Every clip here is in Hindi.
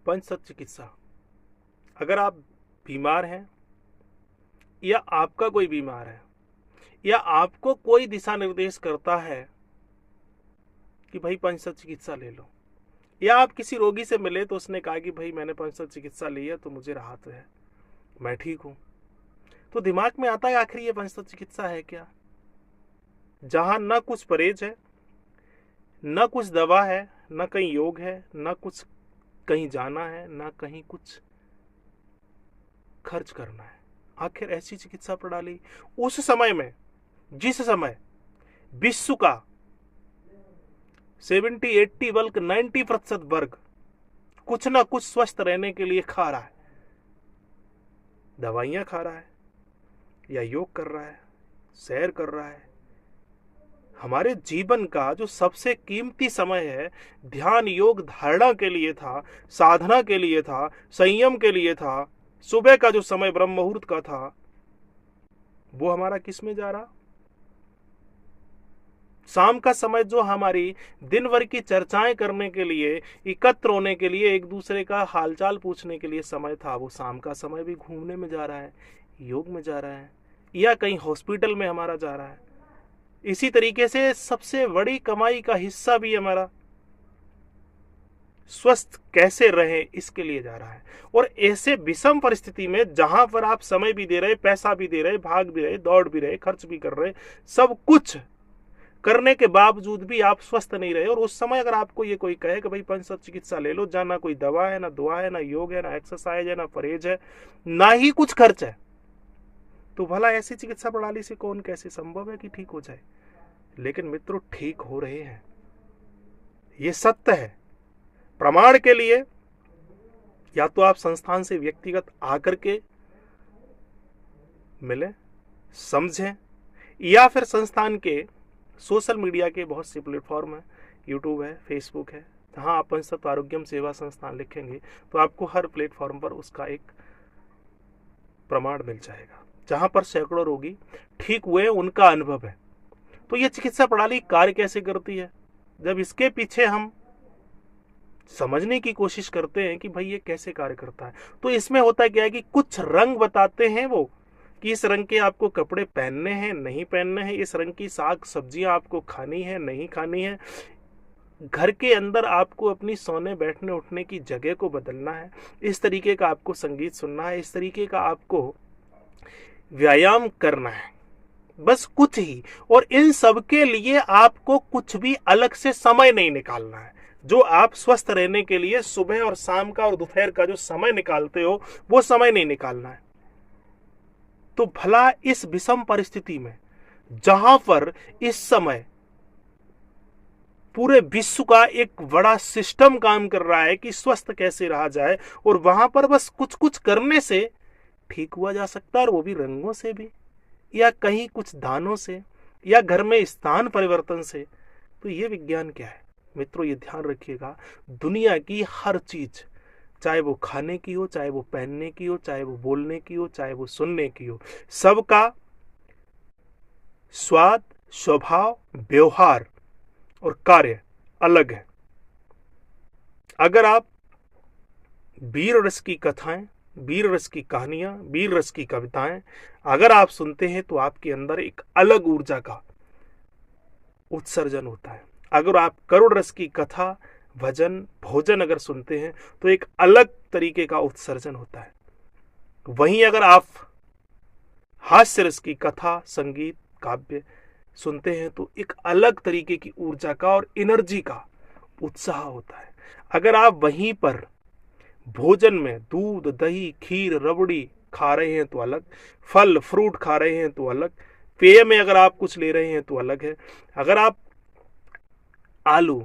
पंचसत चिकित्सा। अगर आप बीमार हैं या आपका कोई बीमार है या आपको कोई दिशा निर्देश करता है कि भाई पंचसत चिकित्सा ले लो, या आप किसी रोगी से मिले तो उसने कहा कि भाई मैंने पंचसत चिकित्सा ली है तो मुझे राहत है, मैं ठीक हूं, तो दिमाग में आता है आखिर ये पंचसत चिकित्सा है क्या, जहां न कुछ परहेज है, न कुछ दवा है, न कहीं योग है, न कुछ कहीं जाना है, न कहीं कुछ खर्च करना है। आखिर ऐसी चिकित्सा प्रणाली उस समय में, जिस समय विश्व का 70-80 बल्कि 90% वर्ग कुछ ना कुछ स्वस्थ रहने के लिए खा रहा है, दवाइयां खा रहा है या योग कर रहा है, सैर कर रहा है, हमारे जीवन का जो सबसे कीमती समय है, ध्यान योग धारणा के लिए था, साधना के लिए था, संयम के लिए था, सुबह का जो समय ब्रह्म मुहूर्त का था, वो हमारा किस में जा रहा। शाम का समय जो हमारी दिन भर की चर्चाएं करने के लिए, एकत्र होने के लिए, एक दूसरे का हालचाल पूछने के लिए समय था, वो शाम का समय भी घूमने में जा रहा है, योग में जा रहा है, या कहीं हॉस्पिटल में हमारा जा रहा है। इसी तरीके से सबसे बड़ी कमाई का हिस्सा भी हमारा स्वस्थ कैसे रहे इसके लिए जा रहा है। और ऐसे विषम परिस्थिति में जहां पर आप समय भी दे रहे, पैसा भी दे रहे, भाग भी रहे, दौड़ भी रहे, खर्च भी कर रहे, सब कुछ करने के बावजूद भी आप स्वस्थ नहीं रहे, और उस समय अगर आपको ये कोई कहे कि भाई पंचसत चिकित्सा ले लो, जहां ना कोई दवा है, ना दुआ है, ना योग है, ना एक्सरसाइज है, ना परहेज है, ना ही कुछ खर्च है, तो भला ऐसी चिकित्सा प्रणाली से कौन कैसे संभव है कि ठीक हो जाए। लेकिन मित्रों, ठीक हो रहे हैं, ये सत्य है। प्रमाण के लिए या तो आप संस्थान से व्यक्तिगत आकर के मिले, समझें, या फिर संस्थान के सोशल मीडिया के बहुत से प्लेटफॉर्म है, यूट्यूब है, फेसबुक है, जहां आप पंचतत्व आरोग्यम सेवा संस्थान लिखेंगे तो आपको हर प्लेटफॉर्म पर उसका एक प्रमाण मिल जाएगा, जहां पर सैकड़ों रोगी ठीक हुए, उनका अनुभव है। तो ये चिकित्सा प्रणाली कार्य कैसे करती है, जब इसके पीछे हम समझने की कोशिश करते हैं कि भाई ये कैसे कार्य करता है, तो इसमें होता क्या है कि कुछ रंग बताते हैं वो, कि इस रंग के आपको कपड़े पहनने हैं, नहीं पहनने हैं, इस रंग की साग सब्जियां आपको खानी है, नहीं खानी है, घर के अंदर आपको अपनी सोने बैठने उठने की जगह को बदलना है, इस तरीके का आपको संगीत सुनना है, इस तरीके का आपको व्यायाम करना है, बस कुछ ही। और इन सब के लिए आपको कुछ भी अलग से समय नहीं निकालना है। जो आप स्वस्थ रहने के लिए सुबह और शाम का और दोपहर का जो समय निकालते हो, वो समय नहीं निकालना है। तो भला इस विषम परिस्थिति में, जहां पर इस समय पूरे विश्व का एक बड़ा सिस्टम काम कर रहा है कि स्वस्थ कैसे रहा जाए, और वहां पर बस कुछ कुछ करने से ठीक हुआ जा सकता है, और वो भी रंगों से भी, या कहीं कुछ दानों से, या घर में स्थान परिवर्तन से, तो ये विज्ञान क्या है मित्रों, ये ध्यान रखिएगा। दुनिया की हर चीज, चाहे वो खाने की हो, चाहे वो पहनने की हो, चाहे वो बोलने की हो, चाहे वो सुनने की हो, सबका स्वाद, स्वभाव, व्यवहार और कार्य अलग है। अगर आप वीर रस की कथाएं, वीर रस की कहानियां, वीर रस की कविताएं अगर आप सुनते हैं तो आपके अंदर एक अलग ऊर्जा का उत्सर्जन होता है। अगर आप करुण रस की कथा, भजन, भोजन अगर सुनते हैं तो एक अलग तरीके का उत्सर्जन होता है। वहीं अगर आप हास्य रस की कथा, संगीत, काव्य सुनते हैं तो एक अलग तरीके की ऊर्जा का और एनर्जी का उत्साह होता है। अगर आप वहीं पर भोजन में दूध, दही, खीर, रबड़ी खा रहे हैं तो अलग, फल फ्रूट खा रहे हैं तो अलग, पेय में अगर आप कुछ ले रहे हैं तो अलग है। अगर आप आलू,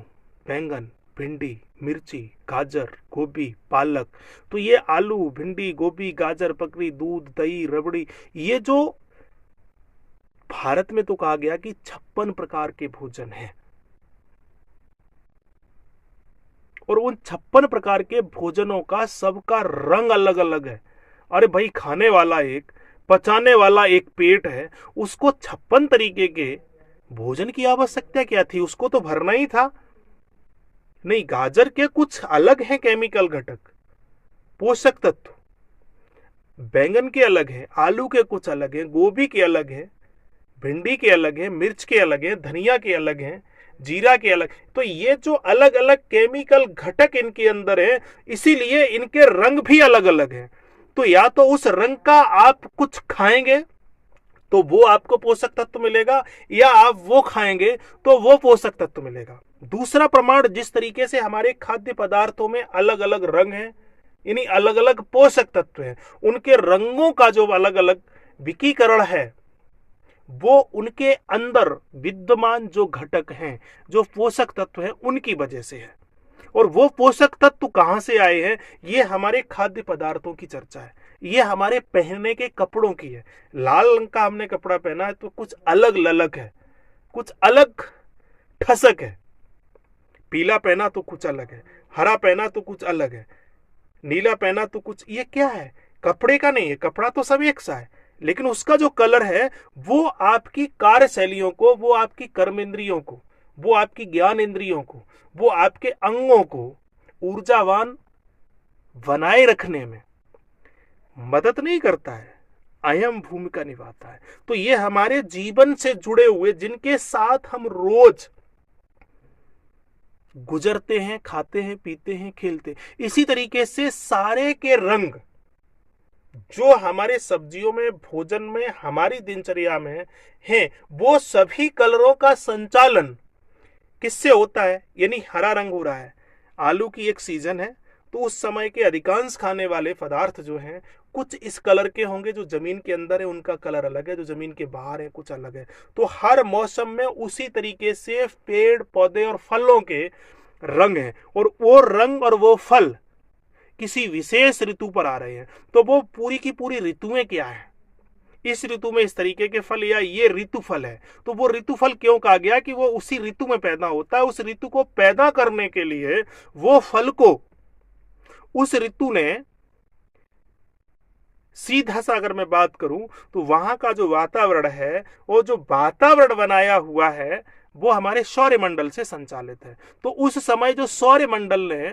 बैंगन, भिंडी, मिर्ची, गाजर, गोभी, पालक, तो ये आलू, भिंडी, गोभी, गाजर, पकड़ी, दूध, दही, रबड़ी, ये जो भारत में तो कहा गया कि 56 प्रकार के भोजन हैं, और उन 56 प्रकार के भोजनों का सबका रंग अलग अलग है। अरे भाई, खाने वाला एक, पचाने वाला एक पेट है, उसको 56 तरीके के भोजन की आवश्यकता क्या थी, उसको तो भरना ही था। नहीं, गाजर के कुछ अलग हैं केमिकल घटक, पोषक तत्व बैंगन के अलग है, आलू के कुछ अलग है, गोभी के अलग है, भिंडी के अलग है, मिर्च के अलग है, धनिया के अलग है, जीरा के अलग। तो ये जो अलग अलग केमिकल घटक इनके अंदर है, इसीलिए इनके रंग भी अलग अलग है। तो या तो उस रंग का आप कुछ खाएंगे तो वो आपको पोषक तत्व मिलेगा, या आप वो खाएंगे तो वो पोषक तत्व मिलेगा। दूसरा प्रमाण, जिस तरीके से हमारे खाद्य पदार्थों में अलग अलग रंग हैं, यानी अलग अलग पोषक तत्व हैं, उनके रंगों का जो अलग अलग विकीकरण है वो उनके अंदर विद्यमान जो घटक हैं, जो पोषक तत्व हैं, उनकी वजह से है। और वो पोषक तत्व कहां से आए हैं, ये हमारे खाद्य पदार्थों की चर्चा है, ये हमारे पहनने के कपड़ों की है। लाल रंग का हमने कपड़ा पहना है तो कुछ अलग ललक है, कुछ अलग ठसक है। पीला पहना तो कुछ अलग है, हरा पहना तो कुछ अलग है, नीला पहना तो कुछ, ये क्या है, कपड़े का नहीं है, कपड़ा तो सब एक सा है, लेकिन उसका जो कलर है वो आपकी कार्यशैलियों को, वो आपकी कर्मेंद्रियों को, वो आपकी ज्ञान इंद्रियों को, वो आपके अंगों को ऊर्जावान बनाए रखने में मदद नहीं करता है, अहम भूमिका निभाता है। तो ये हमारे जीवन से जुड़े हुए, जिनके साथ हम रोज गुजरते हैं, खाते हैं, पीते हैं, खेलते हैं, इसी तरीके से सारे के रंग जो हमारे सब्जियों में, भोजन में, हमारी दिनचर्या में है, वो सभी कलरों का संचालन किससे होता है। यानी हरा रंग हो रहा है, आलू की एक सीजन है तो उस समय के अधिकांश खाने वाले पदार्थ जो हैं कुछ इस कलर के होंगे, जो जमीन के अंदर है उनका कलर अलग है, जो जमीन के बाहर है कुछ अलग है। तो हर मौसम में उसी तरीके से पेड़ पौधे और फलों के रंग हैं, और वो रंग और वो फल किसी विशेष ऋतु पर आ रहे हैं। तो वो पूरी की पूरी ऋतुएं क्या है, इस ऋतु में इस तरीके के फल, या ये ऋतु फल है। तो वो ऋतु फल क्यों कहा गया कि वो उसी ऋतु में पैदा होता है। उस ऋतु को पैदा करने के लिए वो फल को उस ऋतु ने, सीधा सा अगर मैं बात करूं तो वहां का जो वातावरण है, वो जो वातावरण बनाया हुआ है वो हमारे सौरमंडल से संचालित है। तो उस समय जो सौरमंडल ने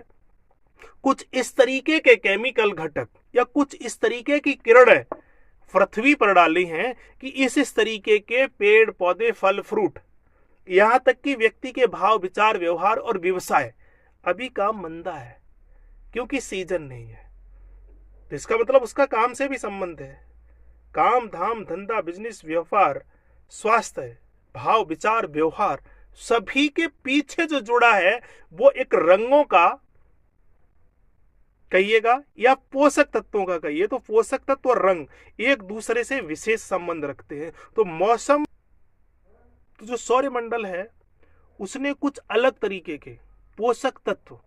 कुछ इस तरीके के केमिकल घटक या कुछ इस तरीके की किरणें पृथ्वी पर डाली हैं कि इस तरीके के पेड़ पौधे, फल फ्रूट, यहां तक कि व्यक्ति के भाव विचार व्यवहार और व्यवसाय, अभी काम मंदा है क्योंकि सीजन नहीं है। तो इसका मतलब उसका काम से भी संबंध है। काम धाम धंधा बिजनेस व्यापार स्वास्थ्य भाव विचार व्यवहार सभी के पीछे जो जुड़ा है वो एक रंगों का कहिएगा या पोषक तत्वों का कहिए, तो पोषक तत्व और रंग एक दूसरे से विशेष संबंध रखते हैं। तो मौसम, तो जो सौरमंडल है उसने कुछ अलग तरीके के पोषक तत्व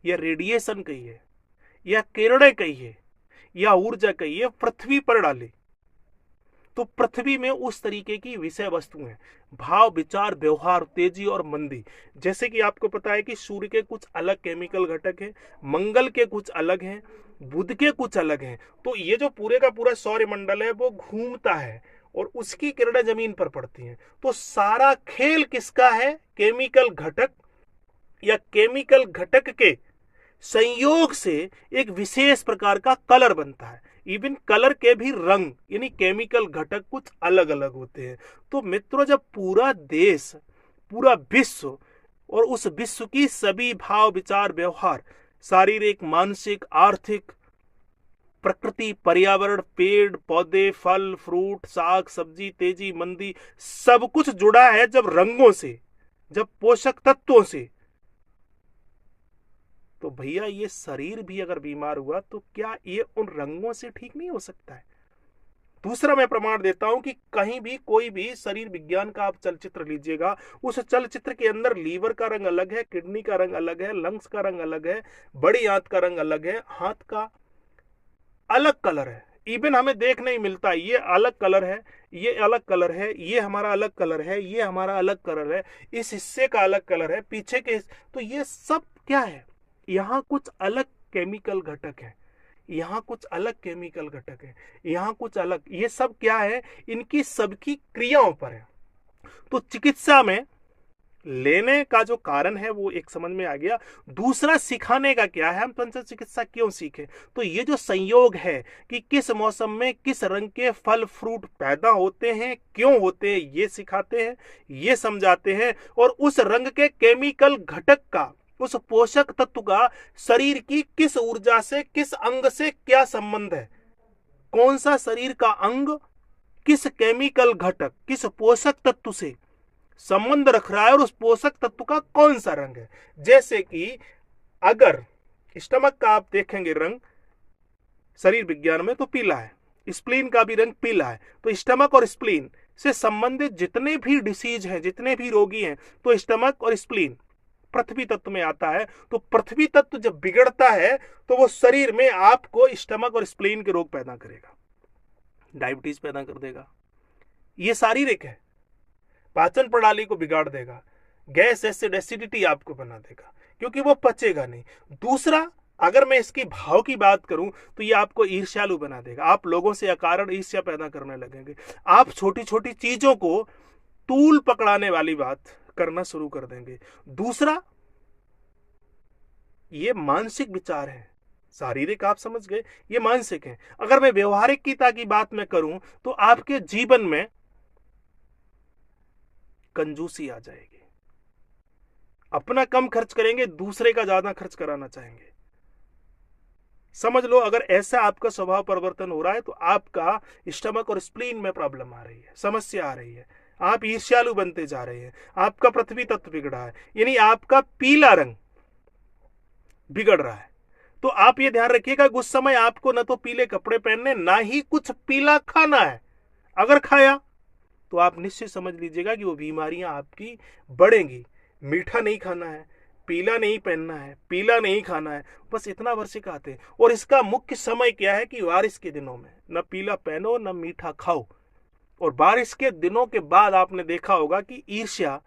या रेडिएशन कहिए या किरणें कहिए या ऊर्जा कहिए पृथ्वी पर डाली। तो पृथ्वी में उस तरीके की विषय वस्तु है, भाव विचार व्यवहार तेजी और मंदी। जैसे कि आपको पता है कि सूर्य के कुछ अलग केमिकल घटक हैं, मंगल के कुछ अलग हैं, बुध के कुछ अलग हैं। तो ये जो पूरे का पूरा सौरमंडल है वो घूमता है और उसकी किरणें जमीन पर पड़ती हैं। तो सारा खेल किसका है, केमिकल घटक या केमिकल घटक के संयोग से एक विशेष प्रकार का कलर बनता है। इवन कलर के भी रंग यानी केमिकल घटक कुछ अलग अलग होते हैं। तो मित्रों, जब पूरा देश, पूरा विश्व और उस विश्व की सभी भाव विचार व्यवहार, शारीरिक मानसिक आर्थिक प्रकृति पर्यावरण पेड़ पौधे फल फ्रूट साग सब्जी तेजी मंदी सब कुछ जुड़ा है जब रंगों से, जब पोषक तत्वों से, तो भैया ये शरीर भी अगर बीमार हुआ तो क्या ये उन रंगों से ठीक नहीं हो सकता है। दूसरा मैं प्रमाण देता हूं कि कहीं भी कोई भी शरीर विज्ञान का आप चलचित्र लीजिएगा, उस चलचित्र के अंदर लीवर का रंग अलग है, किडनी का रंग अलग है, लंग्स का रंग अलग है, बड़ी आंत का रंग अलग है, हाथ का अलग कलर है। इवन हमें देख नहीं मिलता ये अलग कलर है, ये अलग कलर है, ये हमारा अलग कलर है, ये हमारा अलग कलर है, इस हिस्से का अलग कलर है, पीछे के। तो ये सब क्या है, यहाँ कुछ अलग केमिकल घटक है, यहाँ कुछ अलग केमिकल घटक है, यहाँ कुछ अलग, ये सब क्या है, इनकी सबकी क्रियाओं पर है। तो चिकित्सा में लेने का जो कारण है वो एक समझ में आ गया। दूसरा सिखाने का क्या है, हम पंचर चिकित्सा क्यों सीखे, तो ये जो संयोग है कि किस मौसम में किस रंग के फल फ्रूट पैदा होते हैं, क्यों होते हैं, ये सिखाते हैं, ये समझाते हैं। और उस रंग के केमिकल घटक का, उस पोषक तत्व का शरीर की किस ऊर्जा से, किस अंग से क्या संबंध है, कौन सा शरीर का अंग किस केमिकल घटक, किस पोषक तत्व से संबंध रख रहा है और उस पोषक तत्व का कौन सा रंग है। जैसे कि अगर स्टमक का आप देखेंगे रंग शरीर विज्ञान में तो पीला है, स्प्लीन का भी रंग पीला है, तो स्टमक और स्प्लीन से संबंधित जितने भी डिसीज हैं, जितने भी रोगी हैं, तो स्टमक और स्प्लीन पृथ्वी तत्व में आता है। तो पृथ्वी तत्व जब बिगड़ता है तो वो शरीर में आपको स्टमक और स्प्लीन के रोग पैदा करेगा, डायबिटीज पैदा कर देगा। ये शारीरिक है, पाचन प्रणाली को बिगाड़ देगा, गैस एसिड एसिडिटी आपको बना देगा, क्योंकि वो पचेगा नहीं। दूसरा, अगर मैं इसकी भाव की बात करूं तो ये आपको ईर्ष्यालु बना देगा, आप लोगों से अकारण ईर्ष्या पैदा करने लगेंगे, आप छोटी छोटी चीजों को तूल पकड़ाने वाली बात करना शुरू कर देंगे। दूसरा, ये मानसिक विचार है, शारीरिक आप समझ गए, ये मानसिक है। अगर मैं व्यवहारिकता की बात में करूं तो आपके जीवन में कंजूसी आ जाएगी, अपना कम खर्च करेंगे, दूसरे का ज्यादा खर्च कराना चाहेंगे। समझ लो, अगर ऐसा आपका स्वभाव परिवर्तन हो रहा है तो आपका स्टमक और स्प्लीन में प्रॉब्लम आ रही है, समस्या आ रही है, आप ईर्ष्यालु बनते जा रहे हैं, आपका पृथ्वी तत्व बिगड़ा है, यानी आपका पीला रंग बिगड़ रहा है। तो आप ये ध्यान रखिएगा कि उस समय आपको न तो पीले कपड़े पहनने, ना ही कुछ पीला खाना है। अगर खाया तो आप निश्चित समझ लीजिएगा कि वो बीमारियां आपकी बढ़ेंगी। मीठा नहीं खाना है, पीला नहीं पहनना है, पीला नहीं खाना है, बस इतना वर्ष सिखाते। और इसका मुख्य समय क्या है कि बारिश के दिनों में न पीला पहनो न मीठा खाओ। और बारिश के दिनों के बाद आपने देखा होगा कि ईर्ष्या,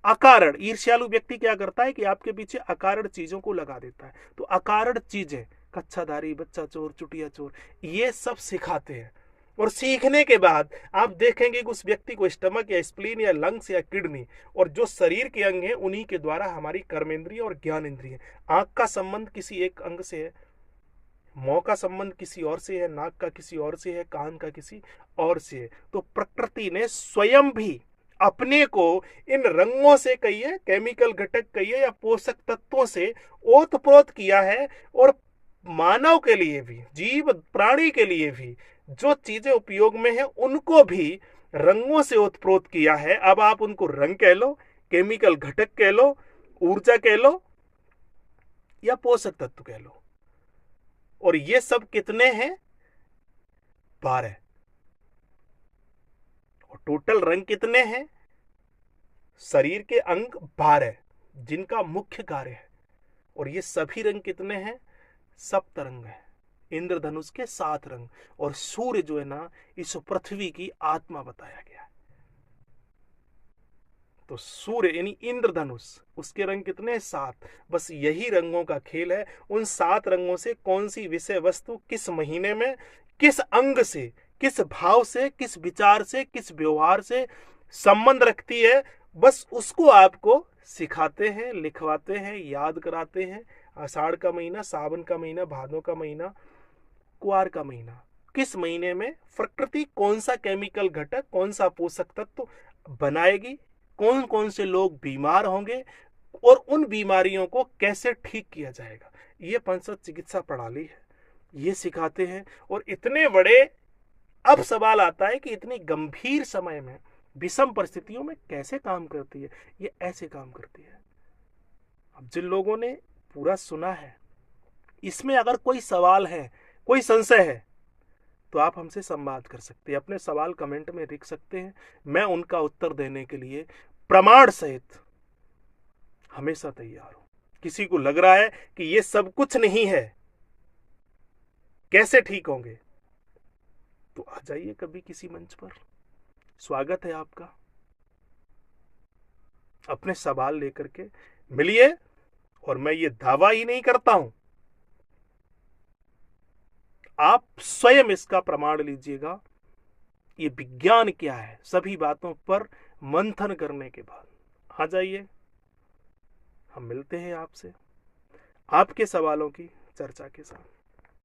अकारण, ईर्ष्यालु व्यक्ति क्या करता है कि आपके पीछे अकारण चीजों को लगा देता है। तो अकारण चीजें, कच्छाधारी, बच्चा चोर, चुटिया चोर, ये सब सिखाते हैं। और सीखने के बाद आप देखेंगे कि उस व्यक्ति को स्टमक या स्प्लीन या लंग्स या किडनी और जो शरीर के अंग हैं उन्हीं के द्वारा हमारी कर्मेंद्रिय और ज्ञान इंद्रिय। आंख का संबंध किसी एक अंग से है, मुंह का संबंध किसी और से है, नाक का किसी और से है, कान का किसी और से है। तो प्रकृति ने स्वयं भी अपने को इन रंगों से कहिए, केमिकल घटक कहिए या पोषक तत्वों से ओतप्रोत किया है। और मानव के लिए भी, जीव प्राणी के लिए भी जो चीजें उपयोग में है उनको भी रंगों से ओतप्रोत किया है। अब आप उनको रंग कह लो, केमिकल घटक कह लो, ऊर्जा कह लो या पोषक तत्व कह लो। और ये सब कितने हैं? 12। और टोटल रंग कितने हैं? शरीर के अंग 12 जिनका मुख्य कार्य है। और ये सभी रंग कितने हैं? सप्तरंग है, इंद्रधनुष के 7 रंग। और सूर्य जो है ना, इस पृथ्वी की आत्मा बताया गया है। तो सूर्य यानी इंद्रधनुष, उसके रंग कितने हैं? 7। बस यही रंगों का खेल है। उन 7 रंगों से कौन सी विषय वस्तु किस महीने में, किस अंग से, किस भाव से, किस विचार से, किस व्यवहार से संबंध रखती है, बस उसको आपको सिखाते हैं, लिखवाते हैं, याद कराते हैं। आषाढ़ का महीना, सावन का महीना, भादों का महीना, कुआर का महीना, किस महीने में प्रकृति कौन सा केमिकल घटक, कौन सा पोषक तत्व बनाएगी, कौन कौन से लोग बीमार होंगे और उन बीमारियों को कैसे ठीक किया जाएगा, ये पंचरत्न चिकित्सा प्रणाली है, ये सिखाते हैं। और इतने बड़े, अब सवाल आता है कि इतनी गंभीर समय में, विषम परिस्थितियों में कैसे काम करती है? ये ऐसे काम करती है। अब जिन लोगों ने पूरा सुना है, इसमें अगर कोई सवाल है, कोई संशय है, तो आप हमसे संवाद कर सकते हैं, अपने सवाल कमेंट में लिख सकते हैं। मैं उनका उत्तर देने के लिए प्रमाण सहित हमेशा तैयार हूं। किसी को लग रहा है कि ये सब कुछ नहीं है, कैसे ठीक होंगे, तो आ जाइए कभी किसी मंच पर, स्वागत है आपका। अपने सवाल लेकर के मिलिए। और मैं ये दावा ही नहीं करता हूं, आप स्वयं इसका प्रमाण लीजिएगा। ये विज्ञान क्या है, सभी बातों पर मंथन करने के बाद आ जाइए, हम मिलते हैं आपसे आपके सवालों की चर्चा के साथ।